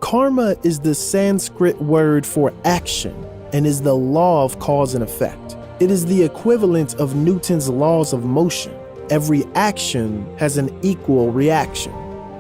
Karma is the Sanskrit word for action and is the law of cause and effect. It is the equivalent of Newton's laws of motion. Every action has an equal reaction.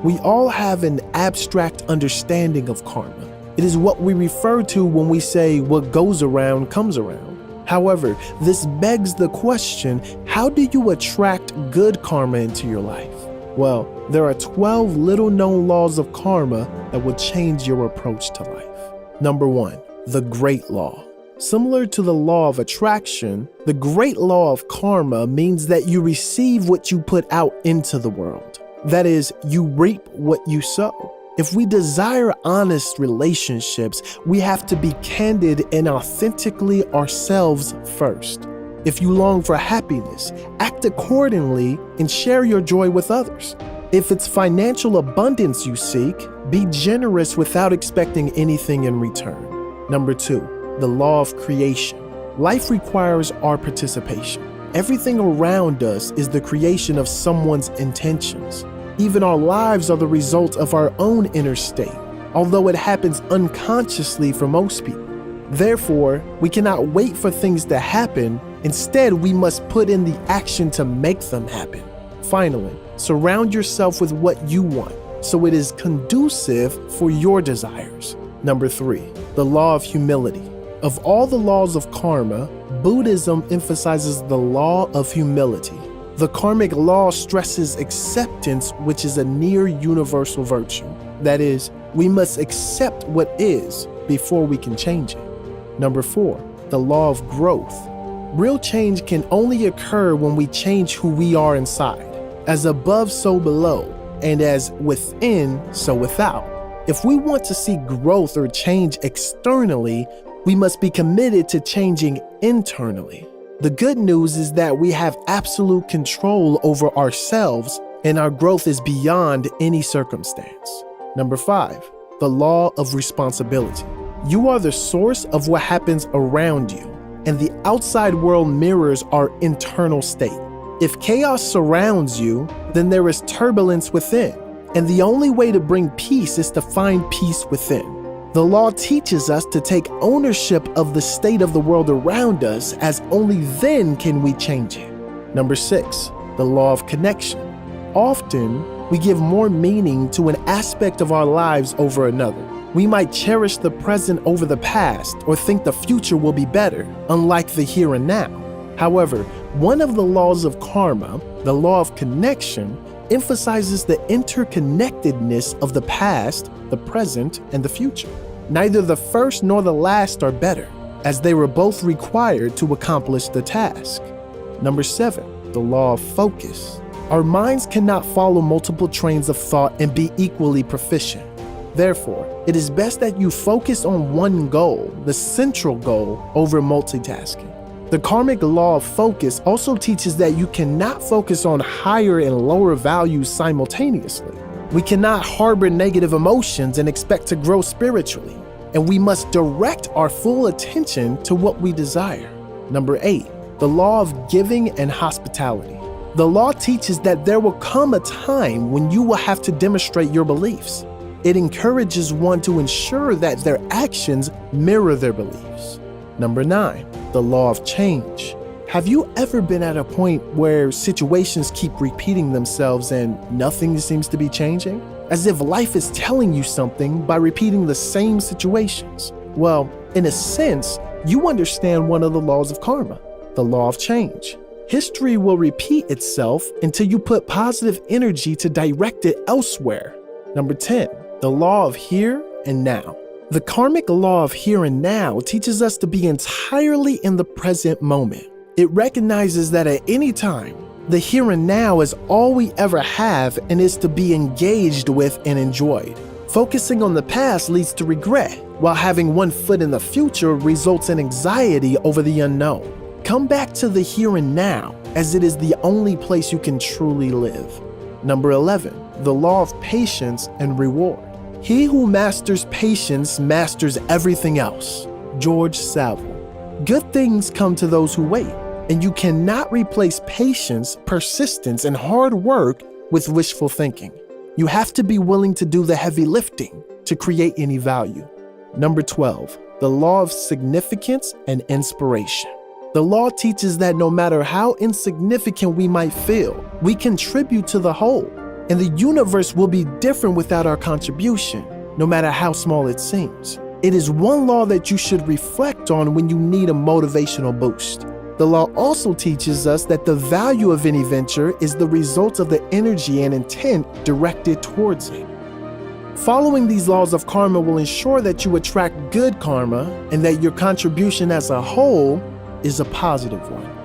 We all have an abstract understanding of karma. It is what we refer to when we say what goes around comes around. However, this begs the question, how do you attract good karma into your life? Well, there are 12 little-known laws of karma that will change your approach to life. Number 1, the Great Law. Similar to the law of attraction, the Great Law of Karma means that you receive what you put out into the world. That is, you reap what you sow. If we desire honest relationships, we have to be candid and authentically ourselves first. If you long for happiness, act accordingly and share your joy with others. If it's financial abundance you seek, be generous without expecting anything in return. Number 2, the law of creation. Life requires our participation. Everything around us is the creation of someone's intentions. Even our lives are the result of our own inner state, although it happens unconsciously for most people. Therefore, we cannot wait for things to happen. Instead, we must put in the action to make them happen. Finally, surround yourself with what you want, so it is conducive for your desires. Number 3, the law of humility. Of all the laws of karma, Buddhism emphasizes the law of humility. The karmic law stresses acceptance, which is a near universal virtue. That is, we must accept what is before we can change it. Number 4, the law of growth. Real change can only occur when we change who we are inside. As above, so below, and as within, so without. If we want to see growth or change externally, we must be committed to changing internally. The good news is that we have absolute control over ourselves, and our growth is beyond any circumstance. Number 5, the law of responsibility. You are the source of what happens around you, and the outside world mirrors our internal state. If chaos surrounds you, then there is turbulence within, and the only way to bring peace is to find peace within. The law teaches us to take ownership of the state of the world around us, as only then can we change it. Number 6, the law of connection. Often, we give more meaning to an aspect of our lives over another. We might cherish the present over the past or think the future will be better, unlike the here and now. However, one of the laws of karma, the law of connection, emphasizes the interconnectedness of the past, the present, and the future. Neither the first nor the last are better, as they were both required to accomplish the task. Number 7, the law of focus. Our minds cannot follow multiple trains of thought and be equally proficient. Therefore, it is best that you focus on one goal, the central goal, over multitasking. The karmic law of focus also teaches that you cannot focus on higher and lower values simultaneously. We cannot harbor negative emotions and expect to grow spiritually, and we must direct our full attention to what we desire. Number 8, the law of giving and hospitality. The law teaches that there will come a time when you will have to demonstrate your beliefs. It encourages one to ensure that their actions mirror their beliefs. Number 9, the law of change. Have you ever been at a point where situations keep repeating themselves and nothing seems to be changing? As if life is telling you something by repeating the same situations. Well, in a sense, you understand one of the laws of karma, the law of change. History will repeat itself until you put positive energy to direct it elsewhere. Number 10, the law of here and now. The karmic law of here and now teaches us to be entirely in the present moment. It recognizes that at any time, the here and now is all we ever have and is to be engaged with and enjoyed. Focusing on the past leads to regret, while having one foot in the future results in anxiety over the unknown. Come back to the here and now, as it is the only place you can truly live. Number 11, the law of patience and reward. He who masters patience masters everything else. George Savile. Good things come to those who wait, and you cannot replace patience, persistence, and hard work with wishful thinking. You have to be willing to do the heavy lifting, to create any value. Number 12, the law of significance and inspiration. The law teaches that no matter how insignificant we might feel, we contribute to the whole, and the universe will be different without our contribution, no matter how small it seems. It is one law that you should reflect on when you need a motivational boost. The law also teaches us that the value of any venture is the result of the energy and intent directed towards it. Following these laws of karma will ensure that you attract good karma and that your contribution as a whole is a positive one.